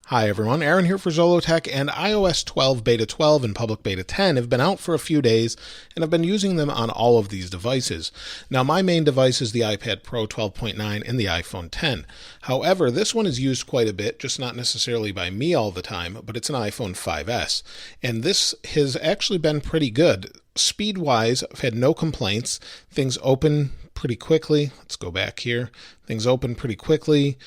Hi everyone, Aaron here for Zollotech, and iOS 12 Beta 12 and Public Beta 10 have been out for a few days, and I've been using them on all of these devices. Now my main device is the iPad Pro 12.9 and the iPhone 10. However, this one is used quite a bit, just not necessarily by me all the time, but it's an iPhone 5S. And this has actually been pretty good. Speed-wise, I've had no complaints. Things open pretty quickly. Let's go back here. Things open pretty quickly.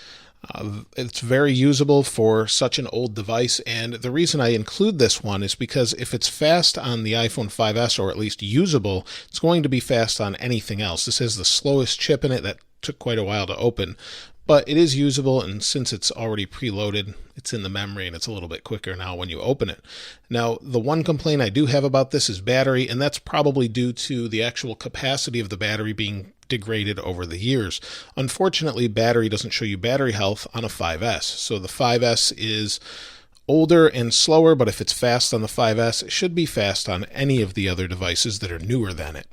It's very usable for such an old device, and the reason I include this one is because if it's fast on the iPhone 5S, or at least usable, it's going to be fast on anything else. This has the slowest chip in it that took quite a while to open, but it is usable, and since it's already preloaded, it's in the memory and it's a little bit quicker now when you open it. Now, the one complaint I do have about this is battery, and that's probably due to the actual capacity of the battery being degraded over the years. Unfortunately, battery doesn't show you battery health on a 5S. So the 5S is older and slower, but if it's fast on the 5S, it should be fast on any of the other devices that are newer than it.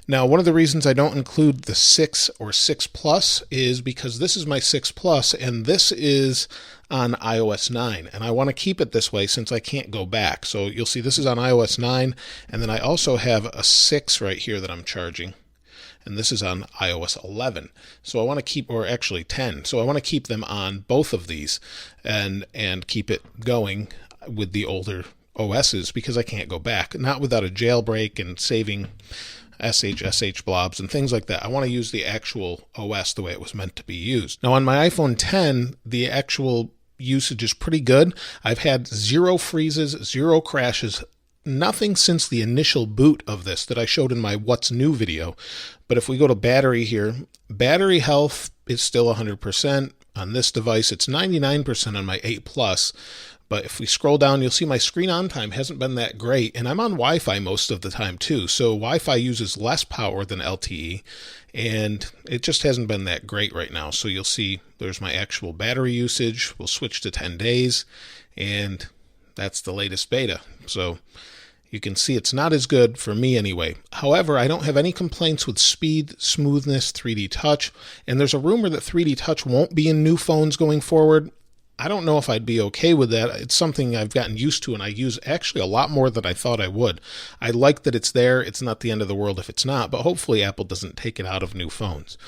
Now, one of the reasons I don't include the 6 or 6 Plus is because this is my 6 Plus, and this is on iOS 9, and I want to keep it this way since I can't go back. So you'll see this is on iOS 9, and then I also have a 6 right here that I'm charging. And this is on iOS 11. So I want to keep, or actually 10. So I want to keep them on both of these and keep it going with the older OSs because I can't go back. Not without a jailbreak and saving SH blobs and things like that. I want to use the actual OS the way it was meant to be used. Now on my iPhone 10, the actual usage is pretty good. I've had 0 freezes, 0 crashes, nothing since the initial boot of this that I showed in my What's New video. But if we go to battery here, battery health is still 100%. On this device, it's 99% on my 8 Plus. But if we scroll down, you'll see my screen on time hasn't been that great. And I'm on Wi-Fi most of the time too. So Wi-Fi uses less power than LTE. And it just hasn't been that great right now. So you'll see there's my actual battery usage. We'll switch to 10 days. And that's the latest beta. So you can see it's not as good for me anyway. However, I don't have any complaints with speed, smoothness, 3D touch, and there's a rumor that 3D touch won't be in new phones going forward. I don't know if I'd be okay with that. It's something I've gotten used to, and I use actually a lot more than I thought I would. I like that it's there. It's not the end of the world if it's not, but hopefully Apple doesn't take it out of new phones.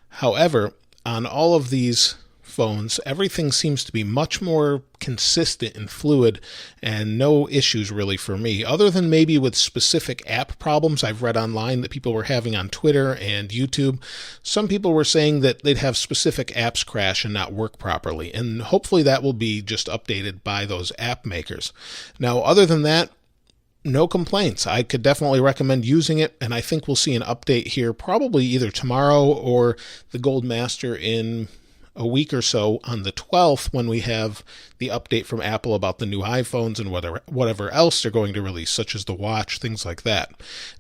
However, on all of these phones, everything seems to be much more consistent and fluid, and no issues really for me, other than maybe with specific app problems I've read online that people were having on Twitter and YouTube. Some people were saying that they'd have specific apps crash and not work properly, and hopefully that will be just updated by those app makers. Now, other than that, no complaints. I could definitely recommend using it, and I think we'll see an update here probably either tomorrow or the Gold Master in a week or so on the 12th when we have the update from Apple about the new iPhones and whatever else they're going to release, such as the watch, things like that.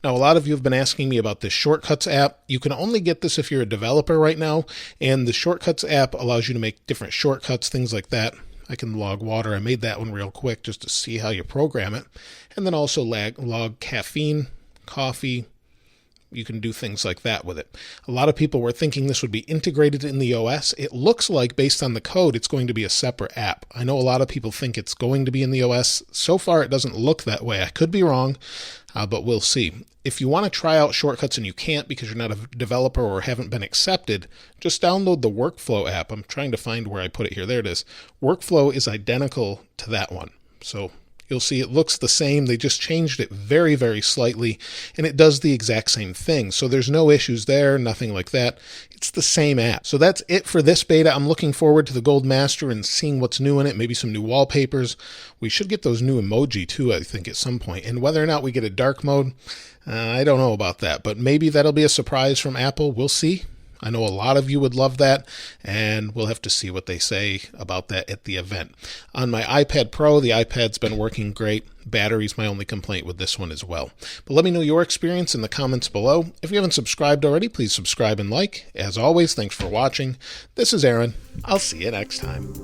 Now, a lot of you have been asking me about this Shortcuts app. You can only get this if you're a developer right now, and the Shortcuts app allows you to make different shortcuts, things like that. I can log water. I made that one real quick just to see how you program it. And then also log caffeine, coffee. You can do things like that with it. A lot of people were thinking this would be integrated in the OS. It looks like, based on the code, it's going to be a separate app. I know a lot of people think it's going to be in the OS. So far, it doesn't look that way. I could be wrong, but we'll see. If you want to try out Shortcuts and you can't because you're not a developer or haven't been accepted, just download the Workflow app. I'm trying to find where I put it here. There it is. Workflow is identical to that one. So you'll see it looks the same. They just changed it very, very slightly, and it does the exact same thing. So there's no issues there, nothing like that. It's the same app. So that's it for this beta. I'm looking forward to the Gold Master and seeing what's new in it, maybe some new wallpapers. We should get those new emoji too, I think, at some point. And whether or not we get a dark mode, I don't know about that, but maybe that'll be a surprise from Apple. We'll see. I know a lot of you would love that, and we'll have to see what they say about that at the event. On my iPad Pro, the iPad's been working great. Battery's my only complaint with this one as well. But let me know your experience in the comments below. If you haven't subscribed already, please subscribe and like. As always, thanks for watching. This is Aaron. I'll see you next time.